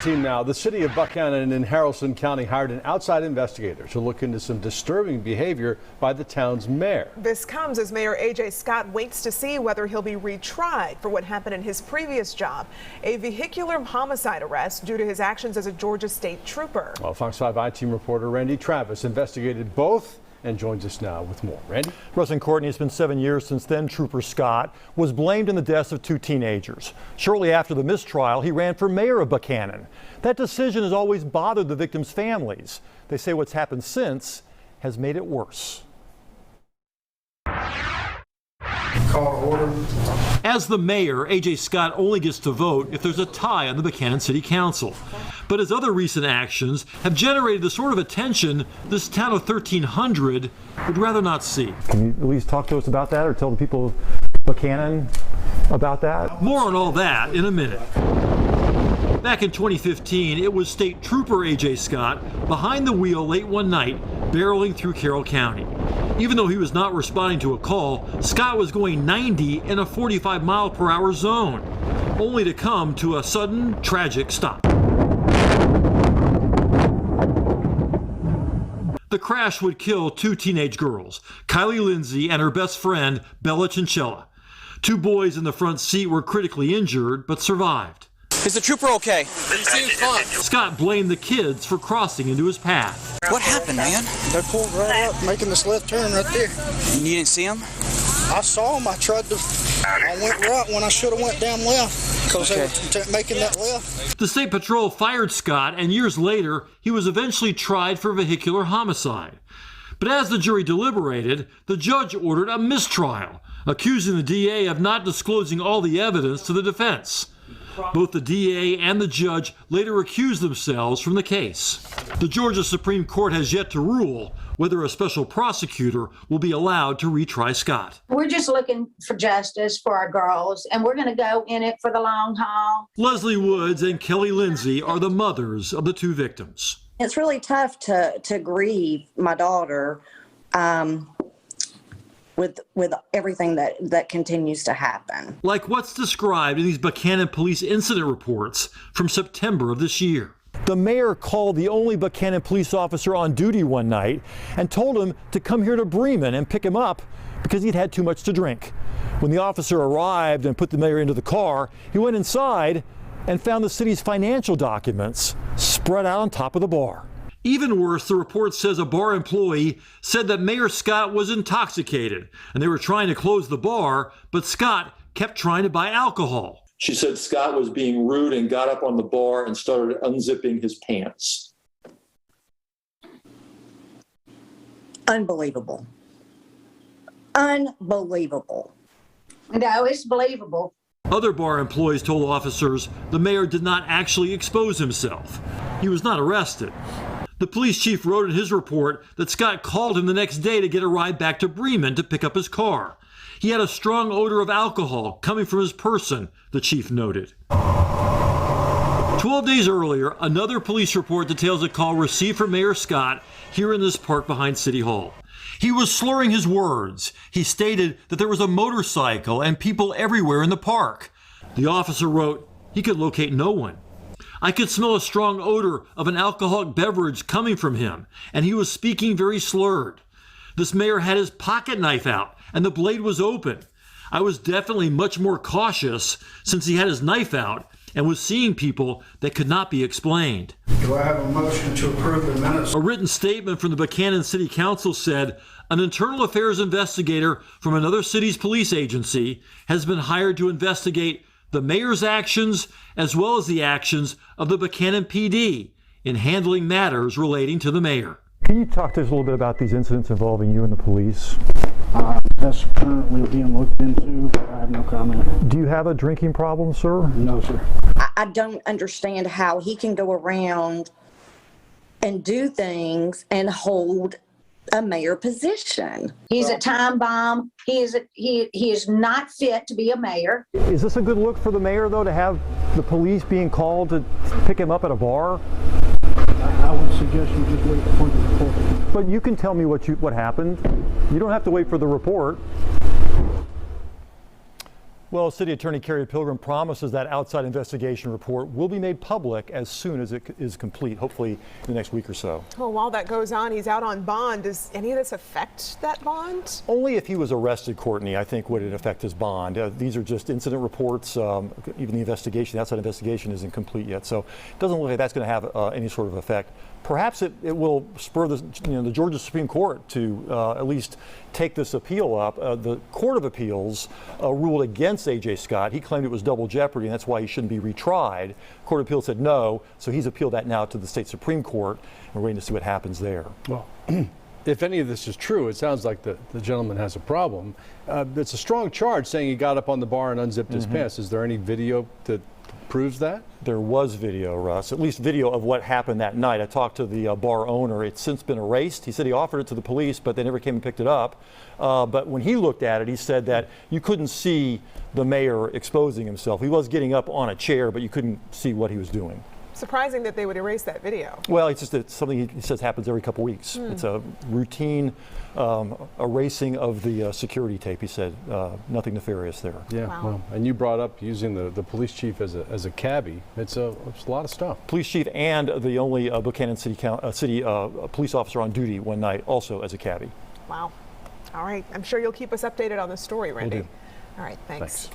Team now, the city of Buchanan in Haralson County hired an outside investigator to look into some disturbing behavior by the town's mayor. This comes as Mayor A.J. Scott waits to see whether he'll be retried for what happened in his previous job, a vehicular homicide arrest due to his actions as a Georgia state trooper. Well, Fox 5 I-Team reporter Randy Travis investigated both and joins us now with more. Randy? Russ Courtney, it's been 7 years since then Trooper Scott was blamed in the deaths of two teenagers. Shortly after the mistrial, he ran for mayor of Buchanan. That decision has always bothered the victims' families. They say what's happened since has made it worse. Call to order. As the mayor, A.J. Scott only gets to vote if there's a tie on the Buchanan City Council. But his other recent actions have generated the sort of attention this town of 1,300 would rather not see. Can you at least talk to us about that or tell the people of Buchanan about that? More on all that in a minute. Back in 2015, it was State Trooper A.J. Scott behind the wheel late one night, barreling through Carroll County. Even though he was not responding to a call, Scott was going 90 in a 45-mile-per-hour zone, only to come to a sudden, tragic stop. The crash would kill two teenage girls, Kylie Lindsay and her best friend, Bella Chinchilla. Two boys in the front seat were critically injured, but survived. Is the trooper okay? He seems fine. Scott blamed the kids for crossing into his path. What happened, man? They pulled right up, making this left turn right there. You didn't see him? I saw him. I went right when I should have went down left because they were making that left. The state patrol fired Scott, and years later, he was eventually tried for vehicular homicide. But as the jury deliberated, the judge ordered a mistrial, accusing the DA of not disclosing all the evidence to the defense. Both the DA and the judge later recused themselves from the case. The Georgia Supreme Court has yet to rule whether a special prosecutor will be allowed to retry Scott. We're just looking for justice for our girls, and we're going to go in it for the long haul. Leslie Woods and Kelly Lindsay are the mothers of the two victims. It's really tough to grieve my daughter with everything that continues to happen. Like what's described in these Buchanan police incident reports from September of this year. The mayor called the only Buchanan police officer on duty one night and told him to come here to Bremen and pick him up because he'd had too much to drink. When the officer arrived and put the mayor into the car, he went inside and found the city's financial documents spread out on top of the bar. Even worse, the report says a bar employee said that Mayor Scott was intoxicated and they were trying to close the bar, but Scott kept trying to buy alcohol. She said Scott was being rude and got up on the bar and started unzipping his pants. Unbelievable. Unbelievable. No, it's believable. Other bar employees told officers the mayor did not actually expose himself. He was not arrested. The police chief wrote in his report that Scott called him the next day to get a ride back to Bremen to pick up his car. He had a strong odor of alcohol coming from his person, the chief noted. 12 days earlier, another police report details a call received from Mayor Scott here in this park behind City Hall. He was slurring his words. He stated that there was a motorcycle and people everywhere in the park. The officer wrote he could locate no one. I could smell a strong odor of an alcoholic beverage coming from him, and he was speaking very slurred. This mayor had his pocket knife out, and the blade was open. I was definitely much more cautious since he had his knife out and was seeing people that could not be explained. Do I have a motion to approve the minutes? A written statement from the Buchanan City Council said an internal affairs investigator from another city's police agency has been hired to investigate the mayor's actions as well as the actions of the Buchanan PD in handling matters relating to the mayor. Can you talk to us a little bit about these incidents involving you and the police? That's currently being looked into. I have no comment. Do you have a drinking problem, sir? No, sir. I don't understand how he can go around and do things and hold a mayor position. He's a time bomb. He is not fit to be a mayor. Is this a good look for the mayor, though, to have the police being called to pick him up at a bar? I would suggest you just wait for the report. But you can tell me what happened. You don't have to wait for the report. Well, City Attorney Carrie Pilgrim promises that outside investigation report will be made public as soon as it is complete, hopefully in the next week or so. Well, while that goes on, he's out on bond. Does any of this affect that bond? Only if he was arrested, Courtney, I think would it affect his bond. These are just incident reports. Even the investigation, the outside investigation isn't complete yet. So it doesn't look like that's going to have any sort of effect. Perhaps it will spur the Georgia Supreme Court to at least take this appeal up. The Court of Appeals ruled against A.J. Scott. He claimed it was double jeopardy, and that's why he shouldn't be retried. Court of Appeals said no, so he's appealed that now to the state Supreme Court. We're waiting to see what happens there. Well, if any of this is true, it sounds like the gentleman has a problem. It's a strong charge saying he got up on the bar and unzipped his pants. Is there any video that proves that? There was video, Russ, at least video of what happened that night. I talked to the bar owner. It's since been erased. He said he offered it to the police, but they never came and picked it up. But when he looked at it, he said that you couldn't see the mayor exposing himself. He was getting up on a chair, but you couldn't see what he was doing. Surprising that they would erase that video. Well, it's something he says happens every couple weeks. It's a routine erasing of the security tape. He said nothing nefarious there. Yeah, Wow. well, and you brought up using the police chief as a cabbie. It's a lot of stuff. Police chief and the only Buchanan City police officer on duty one night, also as a cabbie. Wow. All right. I'm sure you'll keep us updated on the story, Randy. Will do. All right. Thanks.